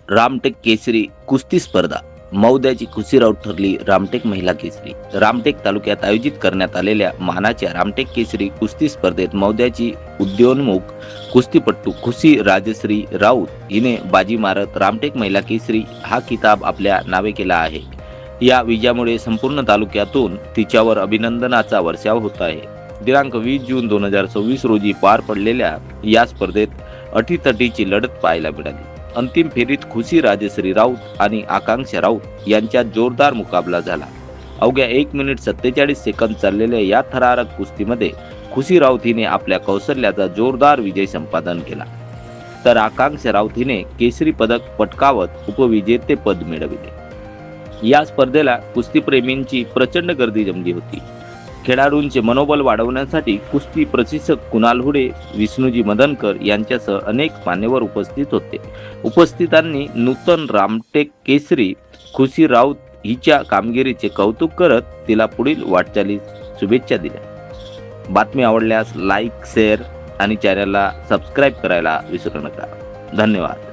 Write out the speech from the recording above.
रामटेक केसरी कुस्ती स्पर्धा मौद्याची खुशी राऊत ठरली रामटेक महिला केसरी। रामटेक तालुक्यात आयोजित करण्यात आलेल्या मानाच्या रामटेक केसरी कुस्ती स्पर्धेत मौद्याची उद्योन्मुख कुस्तीपट्टू खुशी राजश्री राऊत हिने बाजी मारत रामटेक महिला केसरी हा किताब आपल्या नावे केला आहे। या विजयामुळे संपूर्ण तालुक्यातून तिच्यावर अभिनंदनाचा वर्षाव होत आहे। दिनांक 20 जून 2026 रोजी पार पडलेल्या या स्पर्धेत अटीतटीची लढत पाहायला मिळाली। अंतिम फेरीत खुशी राजश्री राऊत आणि आकांक्षा राऊत यांच्यात जोरदार मुकाबला झाला। अवघ्या 1 मिनिट 47 सेकंद चाललेल्या या थरारक कुस्तीमध्ये खुशी राऊत हिने आपल्या कौशल्याचा जोरदार विजय संपादन केला, तर आकांक्षा राऊत हिने केसरी पदक पटकावत उपविजेतेपद मिळविले। या स्पर्धेला कुस्तीप्रेमींची प्रचंड गर्दी जमली होती। खेळाडूंचे मनोबल वाढवण्यासाठी कुस्ती प्रशिक्षक कुणाल हुडे, विष्णुजी मदनकर यांच्यासह अनेक मान्यवर उपस्थित होते। उपस्थितांनी नूतन रामटेक केसरी खुशी राऊत हिच्या कामगिरीचे कौतुक करत तिला पुढील वाटचालीस शुभेच्छा दिल्या। बातमी आवडल्यास लाईक, शेअर आणि चॅनलला सबस्क्राईब करायला विसरू नका। धन्यवाद।